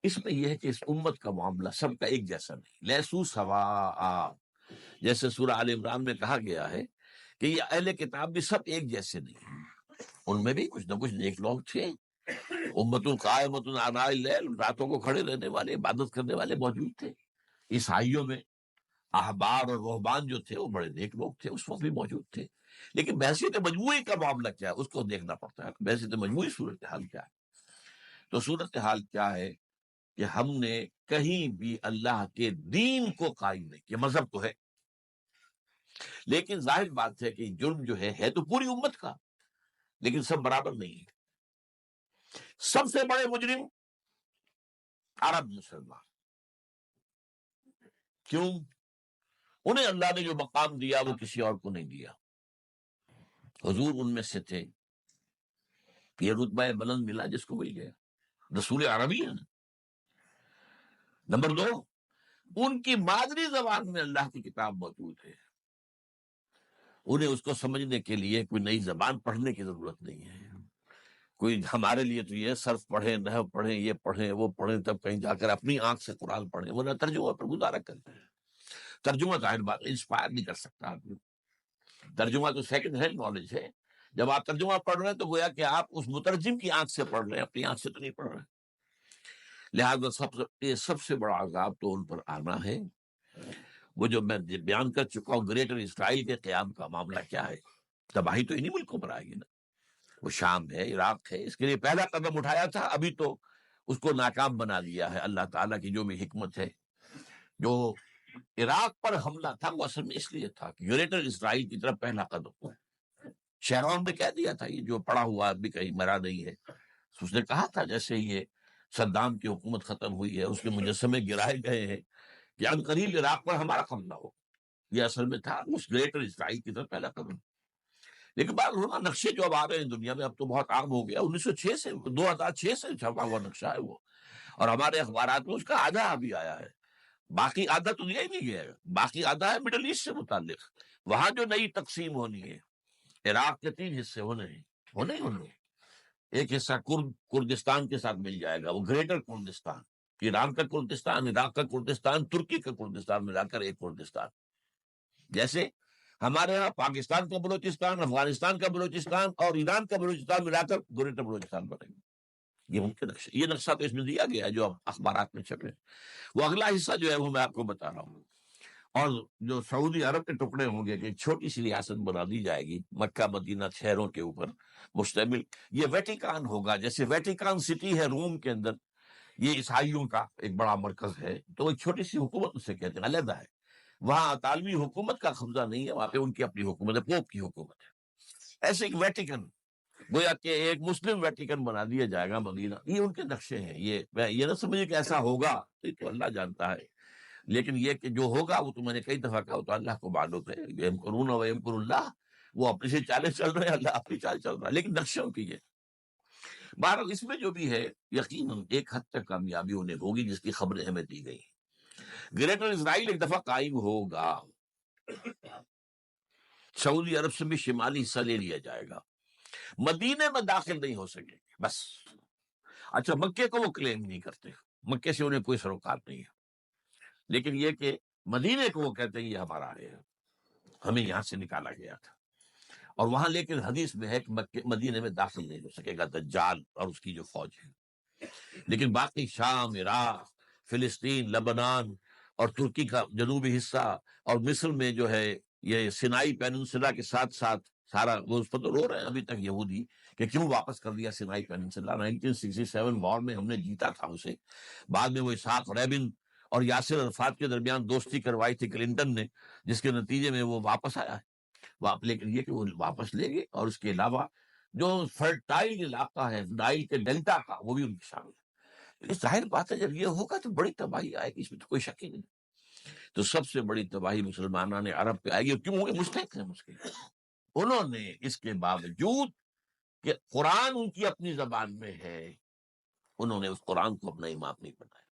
اس میں یہ ہے کہ اس امت کا معاملہ سب کا ایک جیسا نہیں، لیسو سواء، جیسے سورہ آل عمران میں کہا گیا ہے کہ یہ اہل کتاب بھی سب ایک جیسے نہیں، ان میں بھی کچھ نہ کچھ نیک لوگ تھے، امت قائمۃ آناء اللیل، راتوں کو کھڑے رہنے والے، عبادت کرنے والے موجود تھے۔ عیسائیوں میں احبار اور رہبان جو تھے وہ بڑے نیک لوگ تھے، اس وقت بھی موجود تھے، لیکن بحثیت مجموعی کا معاملہ کیا ہے اس کو دیکھنا پڑتا ہے، بحثیت مجموعی صورتحال کیا ہے۔ تو صورتحال کیا ہے کہ ہم نے کہیں بھی اللہ کے دین کو قائم نہیں کیا، مذہب تو ہے لیکن ظاہر بات ہے کہ جرم جو ہے تو پوری امت کا، لیکن سب برابر نہیں ہے۔ سب سے بڑے مجرم عرب مسلمان، کیوں؟ انہیں اللہ نے جو مقام دیا وہ کسی اور کو نہیں دیا، حضور ان میں سے تھے، یہ رتبہ بلند ملا جس کو مل گیا، رسول عربی ہے۔ نمبر 2، ان کی مادری زبان میں اللہ کی کتاب موجود ہے، انہیں اس کو سمجھنے کے لیے کوئی نئی زبان پڑھنے کی ضرورت نہیں ہے۔ کوئی ہمارے لیے تو یہ صرف پڑھیں، نحو پڑھیں، یہ پڑھیں، وہ پڑھیں، تب کہیں جا کر اپنی آنکھ سے قرآن پڑھیں، ورنہ ترجمہ پر گزارا کرتے ہیں۔ ترجمہ ظاہر بات انسپائر نہیں کر سکتا آدمی، ترجمہ تو سیکنڈ ہینڈ نالج ہے۔ جب آپ ترجمہ پڑھ رہے ہیں تو گویا کہ آپ اس مترجم کی آنکھ سے پڑھ رہے ہیں، اپنی آنکھ سے تو نہیں پڑھ رہے۔ لہٰذا یہ سب سے بڑا عذاب تو ان پر آنا ہے۔ وہ جو میں بیان کر چکا ہوں، گریٹر اسرائیل کے قیام کا معاملہ کیا ہے، تباہی تو انہی ملکوں پر آئے گی نا، وہ شام ہے، عراق ہے، اس کے لیے پہلا قدم اٹھایا تھا، ابھی تو اس کو ناکام بنا دیا ہے اللہ تعالیٰ کی جو بھی حکمت ہے۔ جو عراق پر حملہ تھا وہ اصل میں اس لیے تھا کہ گریٹر اسرائیل کی طرف پہلا قدم ہوا۔ شیرون نے کہہ دیا تھا، یہ جو پڑا ہوا ابھی کہیں مرا نہیں ہے، اس نے کہا تھا جیسے یہ صدام کی حکومت ختم ہوئی ہے، اس کے مجسمے گرائے گئے ہیں کہ ان قریب عراق پر ہمارا حملہ ہو، یہ اصل میں تھا اس گریٹر اسرائیل کی طرف پہلا قدم۔ لیکن بعض ہونا نقشے جو اب آ رہے ہیں دنیا میں، اب تو بہت عام ہو گیا، 1906 سے 2006 سے چھپا ہوا نقشہ ہے وہ، اور ہمارے اخبارات میں اس کا آدھا ابھی آیا ہے، باقی آدھا تو دیا ہی نہیں گیا ہے، باقی آدھا ہے مڈل ایسٹ سے متعلق، وہاں جو نئی تقسیم ہونی ہے، عراق کے 3 حصے ہونے ہیں، ایک حصہ کردستان کے ساتھ مل جائے گا، وہ گریٹر کردستان، ایران کا کردستان، عراق کا کردستان، ترکی کا کردستان ملا کر ایک کردستان، جیسے ہمارے ہاں پاکستان کا بلوچستان، افغانستان کا بلوچستان اور ایران کا بلوچستان ملا کر گریٹر بلوچستان بنے گا۔ یہ ممکن نقشہ، یہ نقشہ تو اس میں دیا گیا ہے جو اخبارات میں چھپے، وہ اگلا حصہ جو ہے وہ میں آپ کو بتا رہا ہوں۔ اور جو سعودی عرب کے ٹکڑے ہوں گے کہ ایک چھوٹی سی ریاست بنا دی جائے گی مکہ مدینہ شہروں کے اوپر مشتمل، یہ ویٹیکان ہوگا، جیسے ویٹیکان سٹی ہے روم کے اندر، یہ عیسائیوں کا ایک بڑا مرکز ہے، تو ایک چھوٹی سی حکومت اسے کہتے ہیں، علیحدہ ہے، وہاں اطالوی حکومت کا قبضہ نہیں ہے، وہاں پہ ان کی اپنی حکومت ہے، پوپ کی حکومت ہے۔ ایسے ایک ویٹیکن، گویا کہ ایک مسلم ویٹیکن بنا دیا جائے گا مدینہ، یہ ان کے نقشے ہیں، یہ نہ سمجھے کہ ایسا ہوگا، یہ تو اللہ جانتا ہے، لیکن یہ کہ جو ہوگا وہ تو میں نے کئی دفعہ کہا، تو اللہ کو معلوم ہے، یمکرون و یمکر اللہ، وہ اپنی سے چالیں چل رہے ہیں، اللہ اپنی چال چل رہا ہے، لیکن نقشوں کی ہے۔ بہرحال اس میں جو بھی ہے یقیناً ایک حد تک کامیابی انہیں ہوگی جس کی خبریں ہمیں دی گئی ہیں۔ گریٹر اسرائیل ایک دفعہ قائم ہوگا، سعودی عرب سے بھی شمالی حصہ لے لیا جائے گا، مدینے میں داخل نہیں ہو سکے گے بس۔ اچھا، مکے کو وہ کلیم نہیں کرتے، مکے سے انہیں کوئی سروکار نہیں ہے، لیکن یہ کہ مدینے کو وہ کہتے ہیں یہ ہمارا ہے، ہمیں یہاں سے نکالا گیا تھا، اور وہاں لیکن حدیث میں ہے کہ مدینے میں داخل نہیں ہو سکے گا دجال اور اس کی جو فوج ہے، لیکن باقی شام، عراق، فلسطین، لبنان اور ترکی کا جنوبی حصہ اور مصر میں جو ہے یہ سینائی پیننسلا کے ساتھ ساتھ سارا، وہ اس پر تو رو رہے ہیں ابھی تک یہودی کہ کیوں واپس کر دیا سینائی پیننسلا، 1967 وار میں ہم نے جیتا تھا اسے، بعد میں وہ اسحاق ریبن اور یاسر عرفات کے درمیان دوستی کروائی تھی کلنٹن نے، جس کے نتیجے میں وہ واپس آیا ہے، لیکن یہ کہ وہ واپس لے گئے، اور اس کے علاوہ جو فرٹائل علاقہ ہے نائل کے ڈیلٹا کا وہ بھی ان کے شامل ہے۔ ظاہر بات ہے جب یہ ہوگا تو بڑی تباہی آئے گی، اس میں تو کوئی شک ہی نہیں۔ تو سب سے بڑی تباہی مسلمانوں نے عرب پہ آئے گی، کیوں ہوگی؟ مستحق ہیں اس کے، انہوں نے اس کے باوجود کہ قرآن ان کی اپنی زبان میں ہے، انہوں نے اس قرآن کو اپنا امام نہیں بنایا۔